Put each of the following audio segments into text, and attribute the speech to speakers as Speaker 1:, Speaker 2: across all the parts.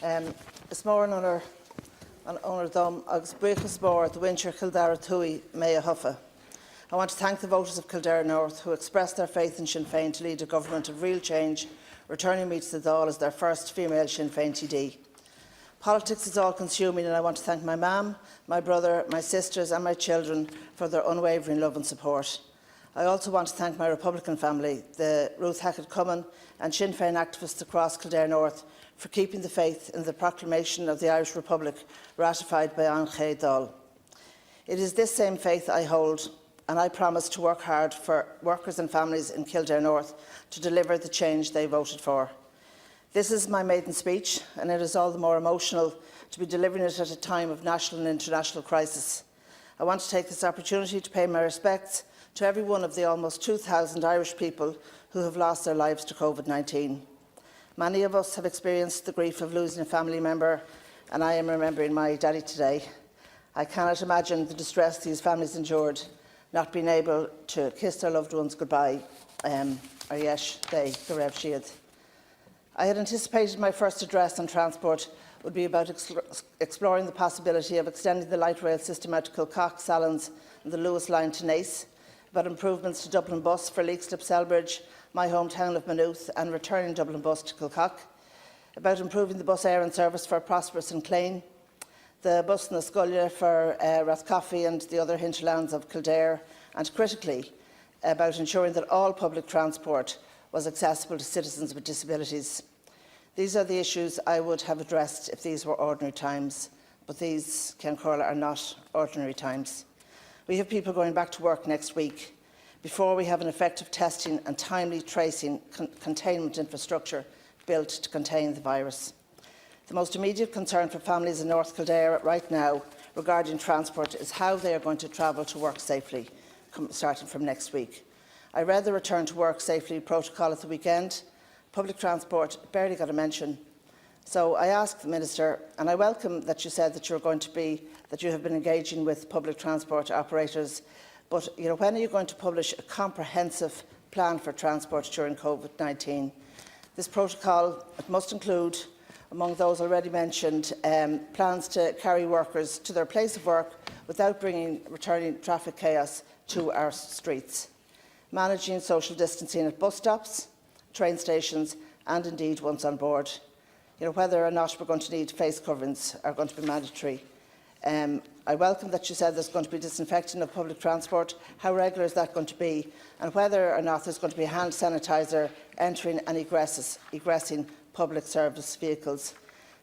Speaker 1: Is mór an owner dom agus brichas mór the winter Kildare Thui May a Huffa. I want to thank the voters of Kildare North who expressed their faith in Sinn Féin to lead a government of real change, returning me to the Dáil as their first female Sinn Féin TD. Politics is all-consuming, and I want to thank my mum, my brother, my sisters and my children for their unwavering love and support. I also want to thank my Republican family, the Ruth Hackett-Cummin and Sinn Féin activists across Kildare North, for keeping the faith in the proclamation of the Irish Republic ratified by An Chéad Dáil. It is this same faith I hold, and I promise to work hard for workers and families in Kildare North to deliver the change they voted for. This is my maiden speech, and it is all the more emotional to be delivering it at a time of national and international crisis. I want to take this opportunity to pay my respects to every one of the almost 2,000 Irish people who have lost their lives to COVID-19. Many of us have experienced the grief of losing a family member, and I am remembering my daddy today. I cannot imagine the distress these families endured, not being able to kiss their loved ones goodbye, or yes, they, the Rev Shiad. I had anticipated my first address on transport would be about exploring the possibility of extending the light rail system out to Kilcock, Sallins and the Lewis line to Naas, about improvements to Dublin Bus for Leixlip, Selbridge, my hometown of Maynooth, and returning Dublin Bus to Kilcock, about improving the bus Éireann service for Prosperous and Clane, the bus na Scoile for Rathcoffey and the other hinterlands of Kildare, and critically, about ensuring that all public transport was accessible to citizens with disabilities. These are the issues I would have addressed if these were ordinary times, but these, Ken Corla, are not ordinary times. We have people going back to work next week before we have an effective testing and timely tracing containment infrastructure built to contain the virus. The most immediate concern for families in North Kildare right now regarding transport is how they are going to travel to work safely, starting from next week. I read the return to work safely protocol at the weekend. Public transport barely got a mention. So I asked the Minister, and I welcome that you said that you have been engaging with public transport operators, but when are you going to publish a comprehensive plan for transport during COVID-19? This protocol must include, among those already mentioned, plans to carry workers to their place of work without returning traffic chaos to our streets, managing social distancing at bus stops, train stations and indeed once on board. Whether or not we're going to need face coverings are going to be mandatory. I welcome that you said there's going to be disinfecting of public transport. How regular is that going to be? And whether or not there's going to be hand sanitiser entering and egressing public service vehicles.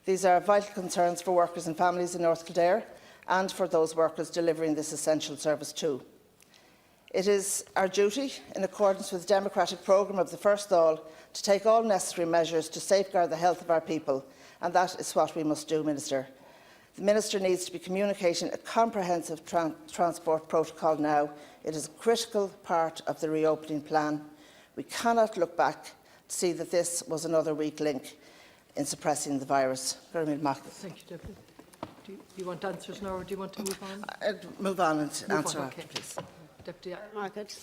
Speaker 1: These are vital concerns for workers and families in North Kildare and for those workers delivering this essential service too. It is our duty, in accordance with the democratic programme of the First Dáil, to take all necessary measures to safeguard the health of our people, and that is what we must do, Minister. The Minister needs to be communicating a comprehensive transport protocol now. It is a critical part of the reopening plan. We cannot look back to see that this was another weak link in suppressing the virus.
Speaker 2: Thank you, Deputy. Do you want answers now, or do you want to move on?
Speaker 1: Move on and answer after, please.
Speaker 2: Deputy.
Speaker 3: Margaret.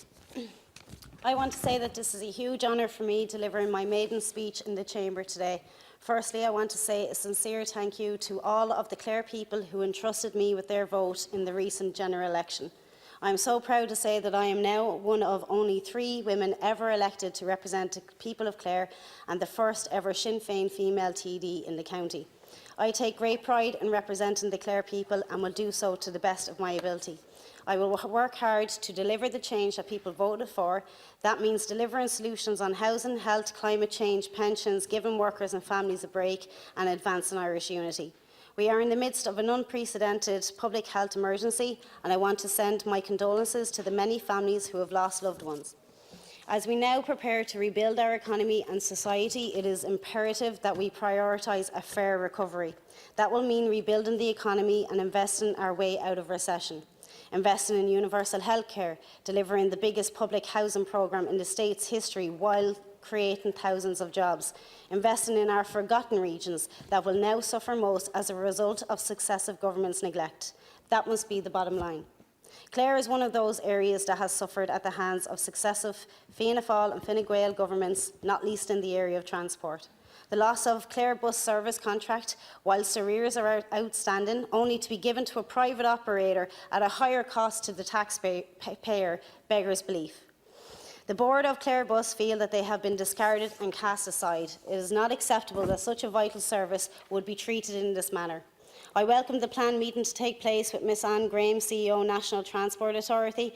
Speaker 3: I want to say that this is a huge honour for me delivering my maiden speech in the Chamber today. Firstly, I want to say a sincere thank you to all of the Clare people who entrusted me with their vote in the recent general election. I am so proud to say that I am now one of only 3 women ever elected to represent the people of Clare and the first ever Sinn Féin female TD in the county. I take great pride in representing the Clare people and will do so to the best of my ability. I will work hard to deliver the change that people voted for. That means delivering solutions on housing, health, climate change, pensions, giving workers and families a break and advancing Irish unity. We are in the midst of an unprecedented public health emergency, and I want to send my condolences to the many families who have lost loved ones. As we now prepare to rebuild our economy and society, it is imperative that we prioritise a fair recovery. That will mean rebuilding the economy and investing our way out of recession. Investing in universal healthcare, delivering the biggest public housing programme in the state's history while creating thousands of jobs, investing in our forgotten regions that will now suffer most as a result of successive governments' neglect. That must be the bottom line. Clare is one of those areas that has suffered at the hands of successive Fianna Fáil and Fine Gael governments, not least in the area of transport. The loss of Clare bus service contract, whilst arrears are outstanding, only to be given to a private operator at a higher cost to the taxpayer, beggars belief. The board of Clare Bus feel that they have been discarded and cast aside. It is not acceptable that such a vital service would be treated in this manner. I welcome the planned meeting to take place with Ms Anne Graham, CEO National Transport Authority,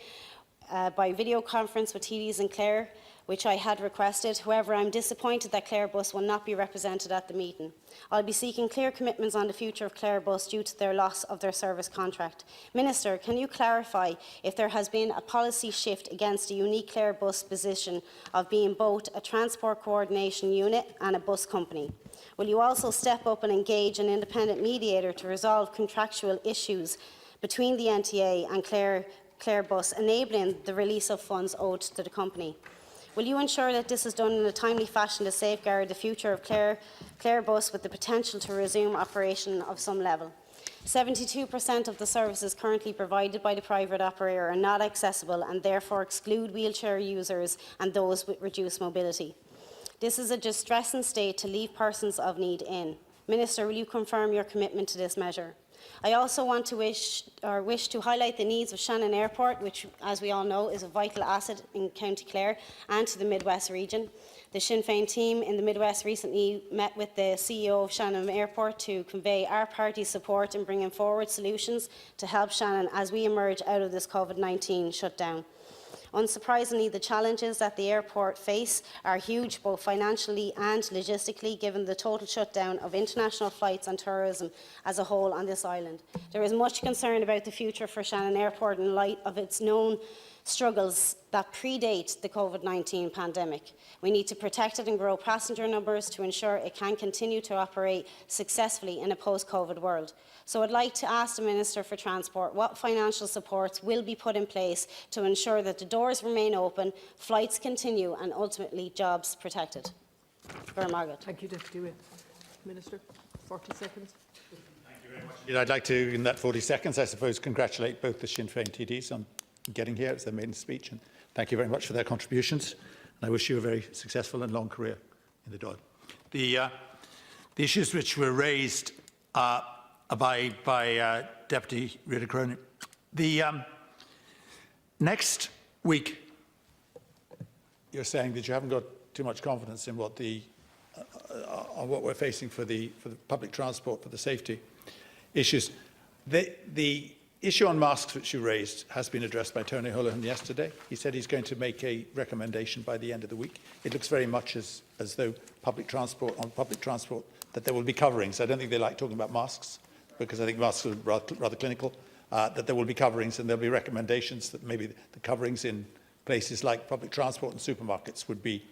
Speaker 3: by video conference with TDs in Clare, which I had requested. However, I am disappointed that Clare Bus will not be represented at the meeting. I will be seeking clear commitments on the future of Clare Bus due to their loss of their service contract. Minister, can you clarify if there has been a policy shift against a unique Clare Bus position of being both a transport coordination unit and a bus company? Will you also step up and engage an independent mediator to resolve contractual issues between the NTA and Clare Bus, enabling the release of funds owed to the company? Will you ensure that this is done in a timely fashion to safeguard the future of Clare Bus with the potential to resume operation of some level? 72% of the services currently provided by the private operator are not accessible and therefore exclude wheelchair users and those with reduced mobility. This is a distressing state to leave persons of need in. Minister, will you confirm your commitment to this measure? I also want to wish to highlight the needs of Shannon Airport, which, as we all know, is a vital asset in County Clare and to the Midwest region. The Sinn Féin team in the Midwest recently met with the CEO of Shannon Airport to convey our party's support in bringing forward solutions to help Shannon as we emerge out of this COVID-19 shutdown. Unsurprisingly, the challenges that the airport face are huge, both financially and logistically, given the total shutdown of international flights and tourism as a whole on this island. There is much concern about the future for Shannon Airport in light of its known struggles that predate the COVID-19 pandemic. We need to protect it and grow passenger numbers to ensure it can continue to operate successfully in a post-COVID world. So I'd like to ask the Minister for Transport what financial supports will be put in place to ensure that the doors remain open, flights continue and ultimately jobs protected.
Speaker 2: Thank you, Deputy Wynne. Minister, 40 seconds.
Speaker 4: Thank you very much. I'd like to, in that 40 seconds, I suppose, congratulate both the Sinn Féin TDs on getting here. It's their maiden speech, and thank you very much for their contributions. And I wish you a very successful and long career in the Dáil. The issues which were raised by Deputy Réada Cronin. The next week, you're saying that you haven't got too much confidence in what what we're facing for the public transport, for the safety issues. The issue on masks which you raised has been addressed by Tony Holohan yesterday. He said he's going to make a recommendation by the end of the week. It looks very much as though public transport, that there will be coverings. I don't think they like talking about masks, because I think masks are rather clinical, that there will be coverings and there'll be recommendations that maybe the coverings in places like public transport and supermarkets would be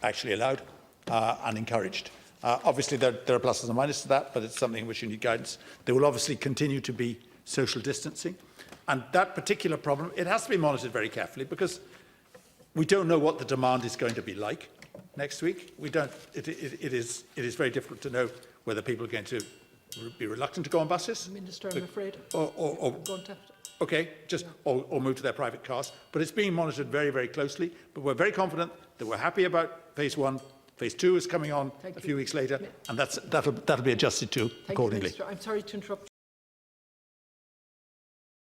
Speaker 4: actually allowed and encouraged. Obviously, there are pluses and minuses to that, but it's something which you need guidance. There will obviously continue to be social distancing. And that particular problem, it has to be monitored very carefully, because we don't know what the demand is going to be like next week. We don't. It is very difficult to know whether people are going to be reluctant to go on buses.
Speaker 2: Minister, I'm afraid.
Speaker 4: Or
Speaker 2: going to have to.
Speaker 4: Okay, or move to their private cars. But it's being monitored very, very closely. But we're very confident that we're happy about phase 1. Phase 2 is coming on a few weeks later, and that'll be adjusted to accordingly.
Speaker 2: I'm sorry to interrupt.